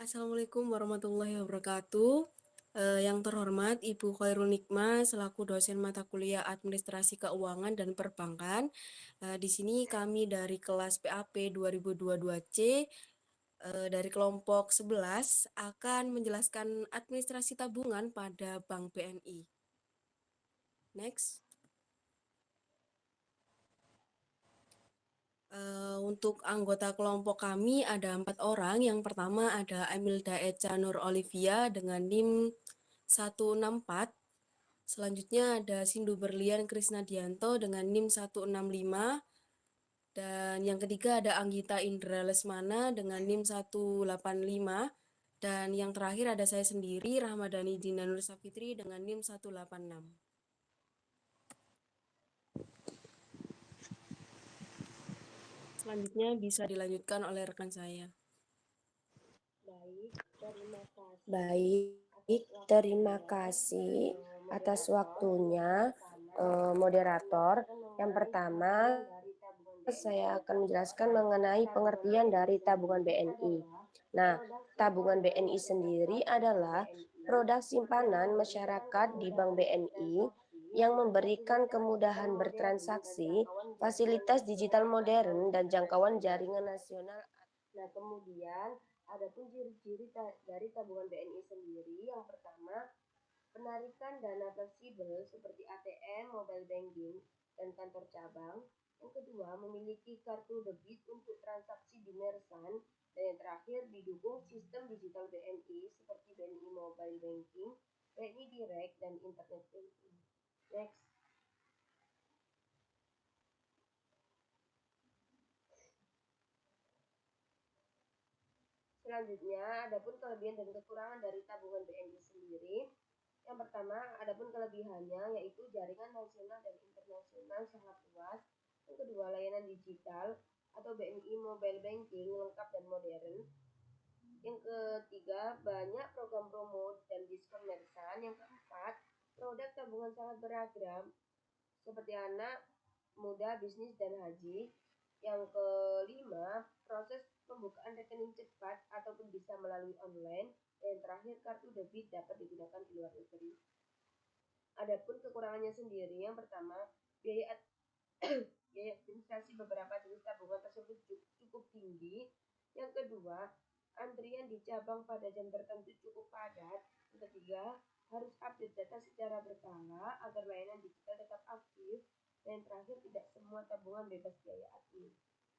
Assalamualaikum warahmatullahi wabarakatuh. Yang terhormat Ibu Khairul Nikmah selaku dosen mata kuliah Administrasi Keuangan dan Perbankan. Di sini kami dari kelas PAP 2022C dari kelompok 11 akan menjelaskan administrasi tabungan pada Bank BNI. Next. Untuk anggota kelompok kami ada 4 orang. Yang pertama ada Emilda Echa Nur Olivia dengan NIM 164. Selanjutnya ada Sindu Berlian Krisnadianto dengan NIM 165. Dan yang ketiga ada Anggita Indra Lesmana dengan NIM 185. Dan yang terakhir ada saya sendiri, Rahmadani Dina Nur Safitri dengan NIM 186. Selanjutnya bisa dilanjutkan oleh rekan saya. Baik, terima kasih atas waktunya, moderator. Yang pertama, saya akan menjelaskan mengenai pengertian dari tabungan BNI. Nah, tabungan BNI sendiri adalah produk simpanan masyarakat di Bank BNI yang memberikan kemudahan bertransaksi, fasilitas digital modern, dan jangkauan jaringan nasional. Nah, kemudian adapun ciri-ciri dari tabungan BNI sendiri, yang pertama, penarikan dana fleksibel seperti ATM, mobile banking, dan kantor cabang. Yang kedua, memiliki kartu debit untuk transaksi di Merchant. Dan yang terakhir, didukung sistem digital BNI seperti BNI Mobile Banking, BNI Direct, dan Internet Banking. Next. Selanjutnya, adapun kelebihan dan kekurangan dari tabungan BNI sendiri. Yang pertama, adapun kelebihannya yaitu jaringan nasional dan internasional sangat luas. Yang kedua, layanan digital atau BNI Mobile Banking lengkap dan modern. Yang ketiga, banyak program promo dan diskon merchant. Yang keempat, produk tabungan sangat beragam seperti anak, muda, bisnis, dan haji. Yang kelima, proses pembukaan rekening cepat ataupun bisa melalui online. Dan yang terakhir, kartu debit dapat digunakan di luar negeri. Adapun kekurangannya sendiri, yang pertama, biaya administrasi beberapa jenis tabungan tersebut cukup tinggi. Yang kedua, antrian di cabang pada jam tertentu cukup padat. Yang ketiga, harus update data secara berkala agar layanan digital tetap aktif. Dan yang terakhir, tidak semua tabungan bebas biaya admin.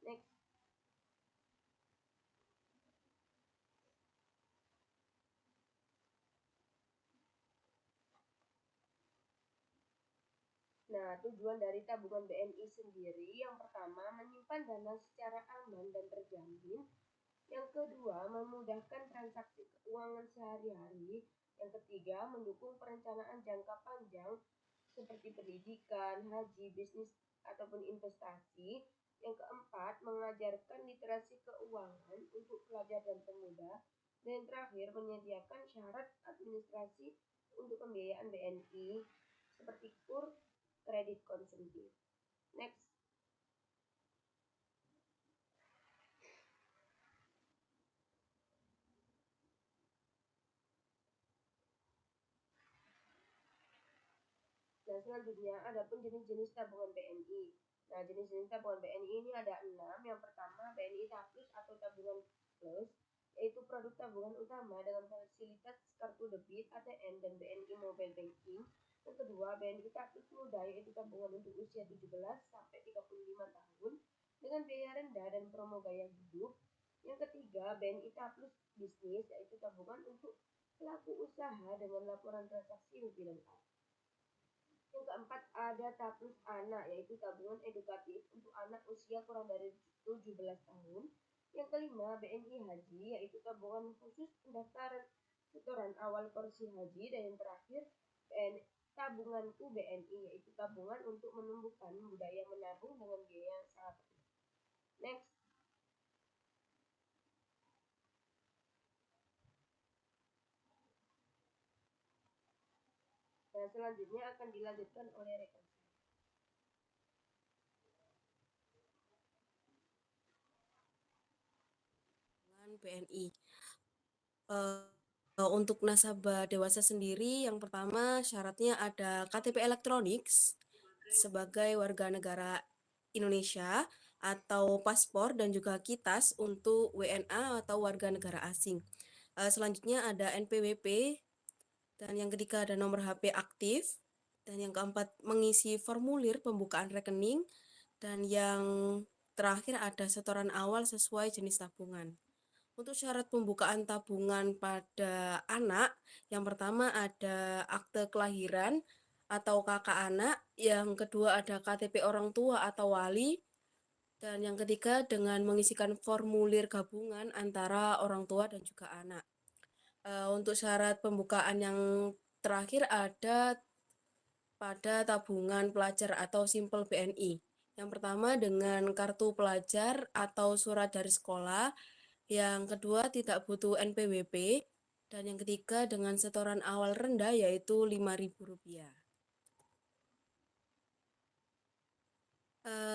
Next. Nah, tujuan dari tabungan BNI sendiri, yang pertama, menyimpan dana secara aman dan terjamin. Yang kedua, memudahkan transaksi keuangan sehari-hari. Yang ketiga, mendukung perencanaan jangka panjang seperti pendidikan, haji, bisnis, ataupun investasi. Yang keempat, mengajarkan literasi keuangan untuk pelajar dan pemuda. Dan yang terakhir, menyediakan syarat administrasi untuk pembiayaan BNI seperti KUR, kredit konsumtif. Next. Nah, selanjutnya adapun jenis-jenis tabungan BNI. Nah, jenis-jenis tabungan BNI ini ada 6. Yang pertama, BNI Taplus atau tabungan plus, yaitu produk tabungan utama dengan fasilitas kartu debit, ATM, dan BNI Mobile Banking. Yang kedua, BNI Taplus Muda, yaitu tabungan untuk usia 17 sampai 35 tahun dengan biaya rendah dan promo gaya hidup. Yang ketiga, BNI Taplus Bisnis, yaitu tabungan untuk pelaku usaha dengan laporan transaksi lebih lengkap. Yang keempat, ada Taplus Anak, yaitu tabungan edukatif untuk anak usia kurang dari 17 tahun. Yang kelima, BNI Haji, yaitu tabungan khusus pendaftaran setoran awal porsi haji. Dan yang terakhir, tabunganku BNI, yaitu tabungan untuk menumbuhkan budaya menabung dengan biaya yang sangat rendah. Next. Nah, selanjutnya akan dilanjutkan oleh rekan saya. BNI. Untuk nasabah dewasa sendiri, yang pertama syaratnya ada KTP elektronik sebagai warga negara Indonesia atau paspor dan juga KITAS untuk WNA atau warga negara asing. Selanjutnya ada NPWP, dan yang ketiga ada nomor HP aktif, dan yang keempat mengisi formulir pembukaan rekening, dan yang terakhir ada setoran awal sesuai jenis tabungan. Untuk syarat pembukaan tabungan pada anak, yang pertama ada akte kelahiran atau kakak anak, yang kedua ada KTP orang tua atau wali, dan yang ketiga dengan mengisikan formulir gabungan antara orang tua dan juga anak. Untuk syarat pembukaan yang terakhir ada pada tabungan pelajar atau simpel BNI. Yang pertama dengan kartu pelajar atau surat dari sekolah, yang kedua tidak butuh NPWP, dan yang ketiga dengan setoran awal rendah yaitu Rp5.000.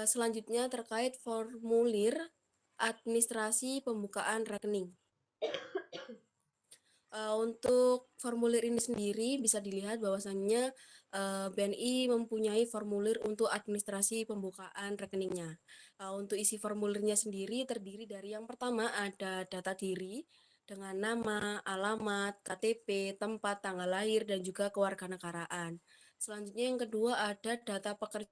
Selanjutnya terkait formulir administrasi pembukaan rekening. Untuk formulir ini sendiri bisa dilihat bahwasannya BNI mempunyai formulir untuk administrasi pembukaan rekeningnya. Untuk isi formulirnya sendiri terdiri dari yang pertama ada data diri dengan nama, alamat, KTP, tempat, tanggal lahir, dan juga kewarganegaraan. Selanjutnya yang kedua ada data pekerjaan,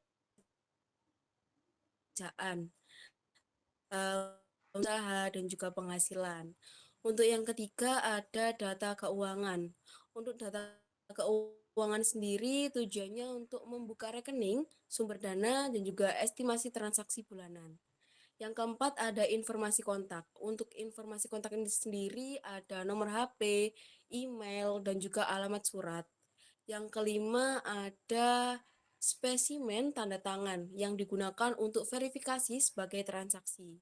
usaha, dan juga penghasilan. Untuk yang ketiga ada data keuangan. Untuk data keuangan sendiri tujuannya untuk membuka rekening, sumber dana, dan juga estimasi transaksi bulanan. Yang keempat ada informasi kontak. Untuk informasi kontak ini sendiri ada nomor HP, email, dan juga alamat surat. Yang kelima ada spesimen tanda tangan yang digunakan untuk verifikasi sebagai transaksi.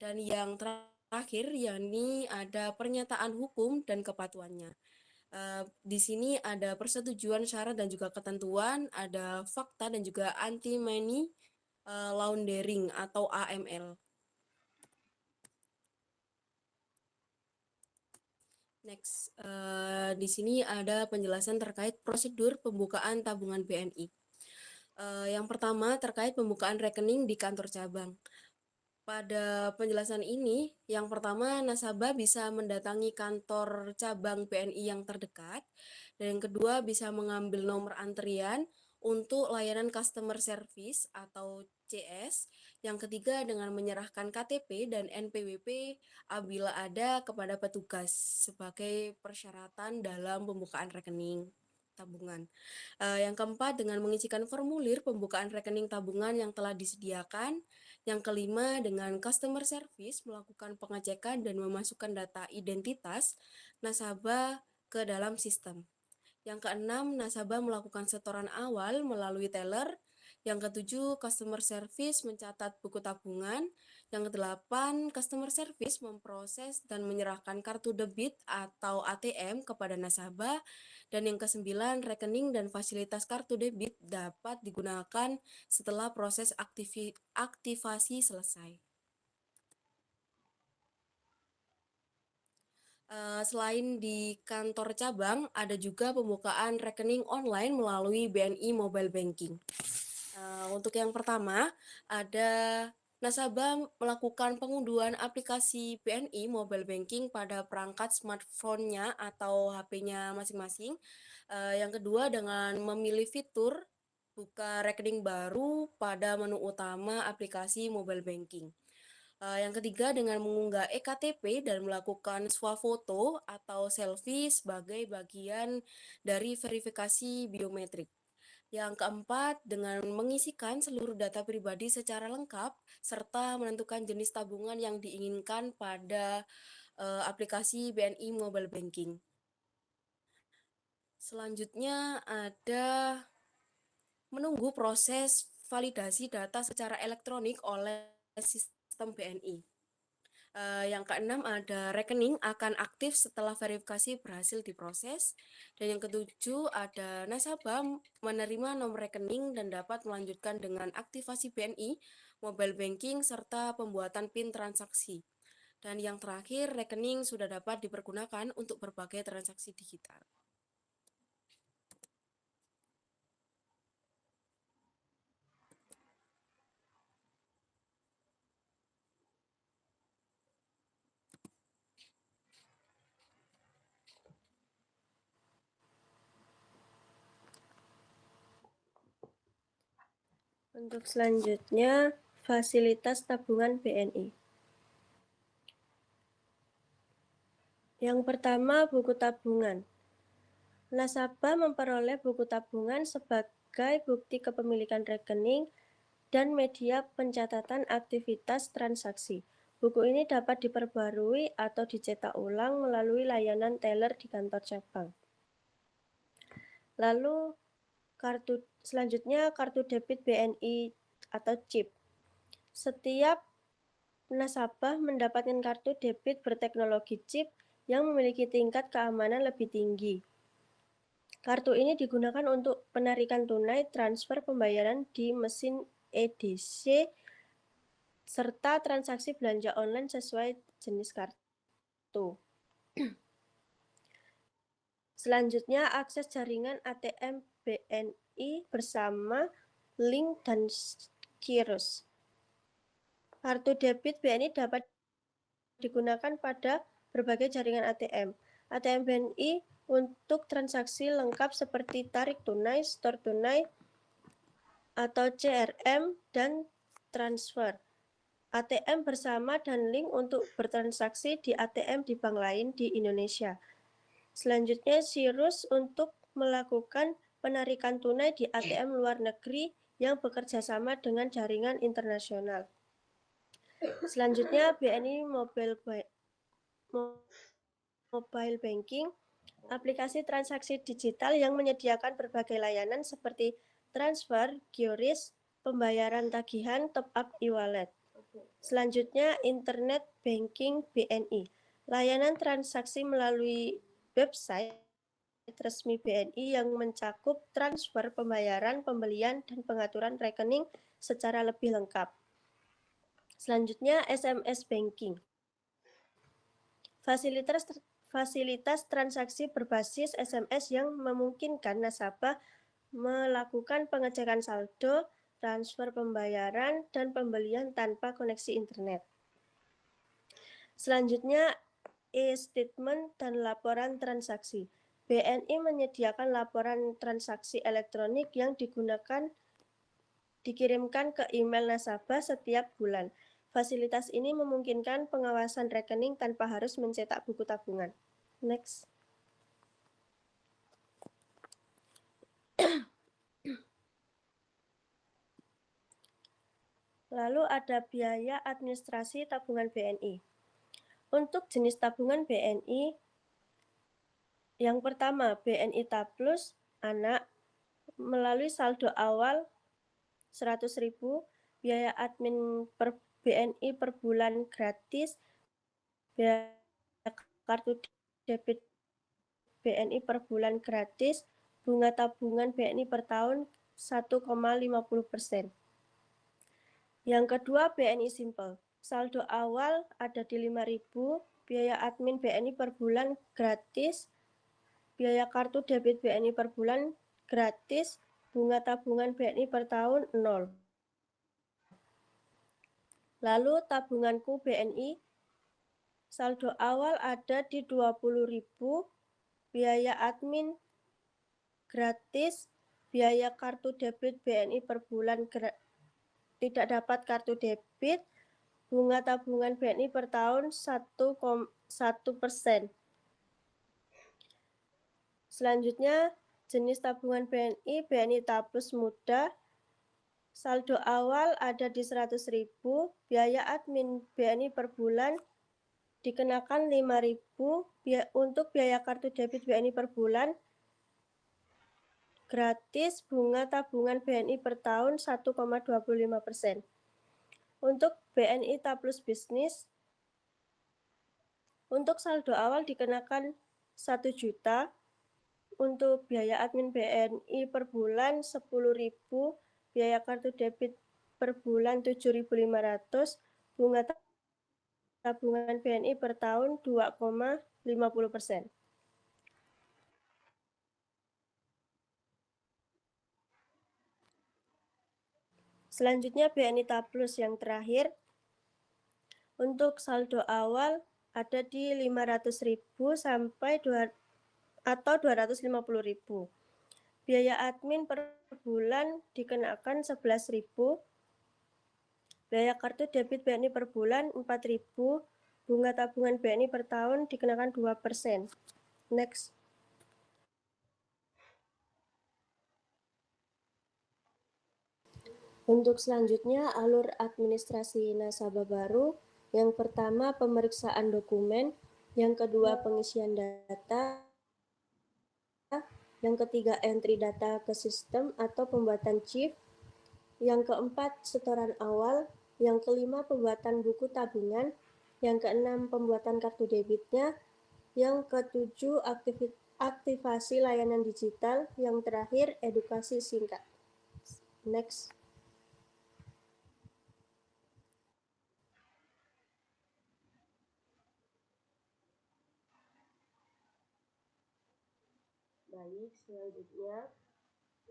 Dan yang terakhir yakni ada pernyataan hukum dan kepatuhannya. Di sini ada persetujuan syarat dan juga ketentuan, ada fakta dan juga anti money laundering atau AML. Next, di sini ada penjelasan terkait prosedur pembukaan tabungan BNI. Yang pertama terkait pembukaan rekening di kantor cabang. Pada penjelasan ini, yang pertama nasabah bisa mendatangi kantor cabang BNI yang terdekat, dan yang kedua bisa mengambil nomor antrian untuk layanan customer service atau CS, yang ketiga dengan menyerahkan KTP dan NPWP apabila ada kepada petugas sebagai persyaratan dalam pembukaan rekening tabungan. Yang keempat dengan mengisikan formulir pembukaan rekening tabungan yang telah disediakan. Yang kelima, dengan customer service melakukan pengecekan dan memasukkan data identitas nasabah ke dalam sistem. Yang keenam, nasabah melakukan setoran awal melalui teller. Yang ketujuh, customer service mencatat buku tabungan. Yang kedelapan, customer service memproses dan menyerahkan kartu debit atau ATM kepada nasabah. Dan yang kesembilan, rekening dan fasilitas kartu debit dapat digunakan setelah proses aktivasi selesai. Selain di kantor cabang, ada juga pembukaan rekening online melalui BNI Mobile Banking. Untuk yang pertama, ada nasabah melakukan pengunduhan aplikasi BNI Mobile Banking pada perangkat smartphone-nya atau HP-nya masing-masing. Yang kedua, dengan memilih fitur buka rekening baru pada menu utama aplikasi mobile banking. Yang ketiga, dengan mengunggah eKTP dan melakukan swafoto atau selfie sebagai bagian dari verifikasi biometrik. Yang keempat, dengan mengisikan seluruh data pribadi secara lengkap serta menentukan jenis tabungan yang diinginkan pada aplikasi BNI Mobile Banking. Selanjutnya ada menunggu proses validasi data secara elektronik oleh sistem BNI. Yang keenam ada rekening akan aktif setelah verifikasi berhasil diproses. Dan yang ketujuh ada nasabah menerima nomor rekening dan dapat melanjutkan dengan aktivasi BNI, mobile banking, serta pembuatan PIN transaksi. Dan yang terakhir, rekening sudah dapat dipergunakan untuk berbagai transaksi digital. Untuk selanjutnya, fasilitas tabungan BNI. Yang pertama, buku tabungan. Nasabah memperoleh buku tabungan sebagai bukti kepemilikan rekening dan media pencatatan aktivitas transaksi. Buku ini dapat diperbarui atau dicetak ulang melalui layanan teller di kantor cabang. Lalu selanjutnya kartu debit BNI atau chip. Setiap nasabah mendapatkan kartu debit berteknologi chip yang memiliki tingkat keamanan lebih tinggi. Kartu ini digunakan untuk penarikan tunai, transfer pembayaran di mesin EDC, serta transaksi belanja online sesuai jenis kartu. Selanjutnya, akses jaringan ATM BNI bersama link dan kirus. Kartu debit BNI dapat digunakan pada berbagai jaringan ATM. ATM BNI untuk transaksi lengkap seperti tarik tunai, store tunai, atau CRM, dan transfer. ATM bersama dan link untuk bertransaksi di ATM di bank lain di Indonesia. Selanjutnya, Sirus untuk melakukan penarikan tunai di ATM luar negeri yang bekerja sama dengan jaringan internasional. Selanjutnya, BNI Mobile Banking, aplikasi transaksi digital yang menyediakan berbagai layanan seperti transfer, QRIS, pembayaran tagihan, top-up e-wallet. Selanjutnya, Internet Banking BNI, layanan transaksi melalui website resmi BNI yang mencakup transfer, pembayaran, pembelian, dan pengaturan rekening secara lebih lengkap. Selanjutnya, SMS Banking, fasilitas transaksi berbasis SMS yang memungkinkan nasabah melakukan pengecekan saldo, transfer pembayaran, dan pembelian tanpa koneksi internet. Selanjutnya, e-statement dan laporan transaksi. BNI menyediakan laporan transaksi elektronik yang dikirimkan ke email nasabah setiap bulan. Fasilitas ini memungkinkan pengawasan rekening tanpa harus mencetak buku tabungan. Next. Lalu ada biaya administrasi tabungan BNI. Untuk jenis tabungan BNI, yang pertama BNI Taplus anak melalui saldo awal 100.000, biaya admin per BNI per bulan gratis, biaya kartu debit BNI per bulan gratis, bunga tabungan BNI per tahun 1,50%. Yang kedua BNI Simple, saldo awal ada di 5.000, biaya admin BNI per bulan gratis, biaya kartu debit BNI per bulan gratis, bunga tabungan BNI per tahun 0. Lalu tabunganku BNI, saldo awal ada di 20.000, biaya admin gratis, biaya kartu debit BNI per bulan tidak dapat kartu debit, bunga tabungan BNI per tahun 1,1%. Selanjutnya, jenis tabungan BNI, BNI Taplus Muda, saldo awal ada di 100.000, biaya admin BNI per bulan dikenakan 5.000, untuk biaya kartu debit BNI per bulan gratis, bunga tabungan BNI per tahun 1,25%. Untuk BNI Taplus Bisnis, untuk saldo awal dikenakan 1 juta, untuk biaya admin BNI per bulan 10.000, biaya kartu debit per bulan 7.500, bunga tabungan BNI per tahun 2,50%. Selanjutnya BNI Taplus yang terakhir. Untuk saldo awal ada di 500.000 sampai 250.000. Biaya admin per bulan dikenakan 11.000. Biaya kartu debit BNI per bulan 4.000. Bunga tabungan BNI per tahun dikenakan 2%. Next. Untuk selanjutnya, alur administrasi nasabah baru. Yang pertama, pemeriksaan dokumen. Yang kedua, pengisian data. Yang ketiga, entry data ke sistem atau pembuatan chip. Yang keempat, setoran awal. Yang kelima, pembuatan buku tabungan. Yang keenam, pembuatan kartu debitnya. Yang ketujuh, aktivasi layanan digital. Yang terakhir, edukasi singkat. Next. Baik, selanjutnya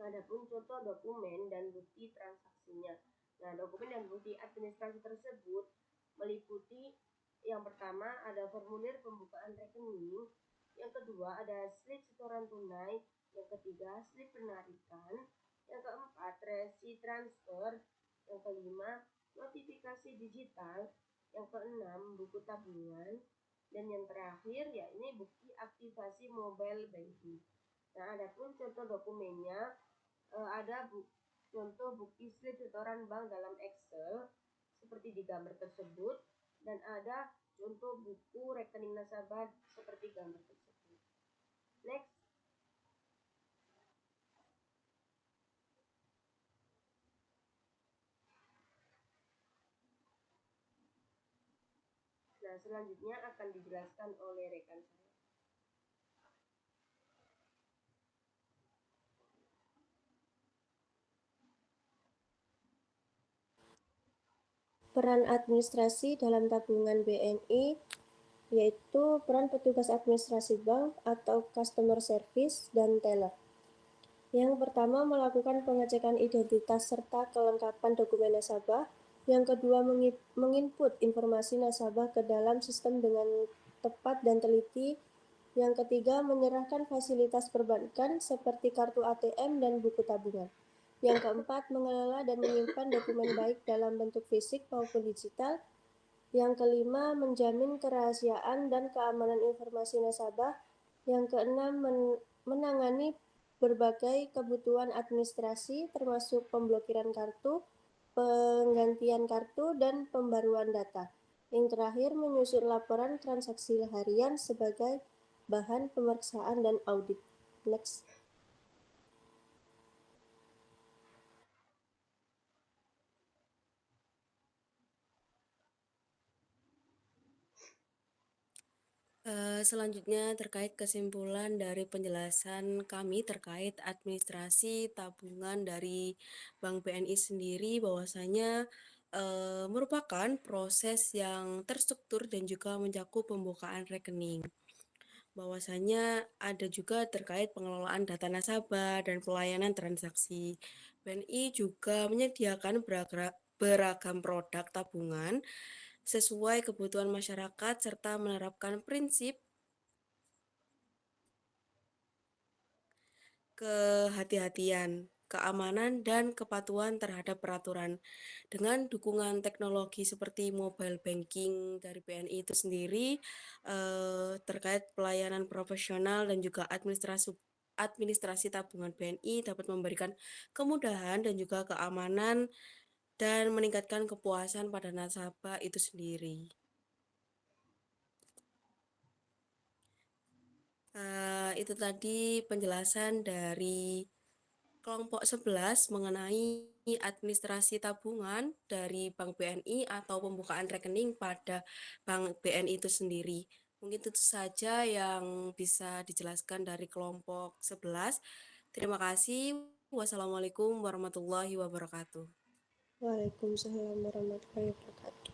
adapun contoh dokumen dan bukti transaksinya. Nah, dokumen dan bukti administrasi tersebut meliputi yang pertama ada formulir pembukaan rekening, yang kedua ada slip setoran tunai, yang ketiga slip penarikan, yang keempat resi transfer, yang kelima notifikasi digital, yang keenam buku tabungan, dan yang terakhir yakni bukti aktivasi mobile banking. Nah, adapun contoh dokumennya ada contoh bukti slip setoran bank dalam Excel seperti di gambar tersebut, dan ada contoh buku rekening nasabah seperti gambar tersebut. Next. Nah, selanjutnya akan dijelaskan oleh rekan saya. Peran administrasi dalam tabungan BNI yaitu peran petugas administrasi bank atau customer service dan teller. Yang pertama, melakukan pengecekan identitas serta kelengkapan dokumen nasabah. Yang kedua, menginput informasi nasabah ke dalam sistem dengan tepat dan teliti. Yang ketiga, menyerahkan fasilitas perbankan seperti kartu ATM dan buku tabungan. Yang keempat, mengelola dan menyimpan dokumen baik dalam bentuk fisik maupun digital. Yang kelima, menjamin kerahasiaan dan keamanan informasi nasabah. Yang keenam, menangani berbagai kebutuhan administrasi termasuk pemblokiran kartu, penggantian kartu, dan pembaruan data. Yang terakhir, menyusun laporan transaksi harian sebagai bahan pemeriksaan dan audit. Next. Selanjutnya terkait kesimpulan dari penjelasan kami terkait administrasi tabungan dari Bank BNI sendiri, bahwasanya merupakan proses yang terstruktur dan juga mencakup pembukaan rekening. Bahwasanya ada juga terkait pengelolaan data nasabah dan pelayanan transaksi. BNI juga menyediakan beragam produk tabungan sesuai kebutuhan masyarakat serta menerapkan prinsip kehati-hatian, keamanan, dan kepatuhan terhadap peraturan. Dengan dukungan teknologi seperti mobile banking dari BNI itu sendiri, terkait pelayanan profesional dan juga administrasi tabungan BNI dapat memberikan kemudahan dan juga keamanan dan meningkatkan kepuasan pada nasabah itu sendiri. Itu tadi penjelasan dari kelompok 11 mengenai administrasi tabungan dari Bank BNI atau pembukaan rekening pada Bank BNI itu sendiri. Mungkin itu saja yang bisa dijelaskan dari kelompok 11. Terima kasih. Wassalamualaikum warahmatullahi wabarakatuh. Waalaikumsalam warahmatullahi wabarakatuh.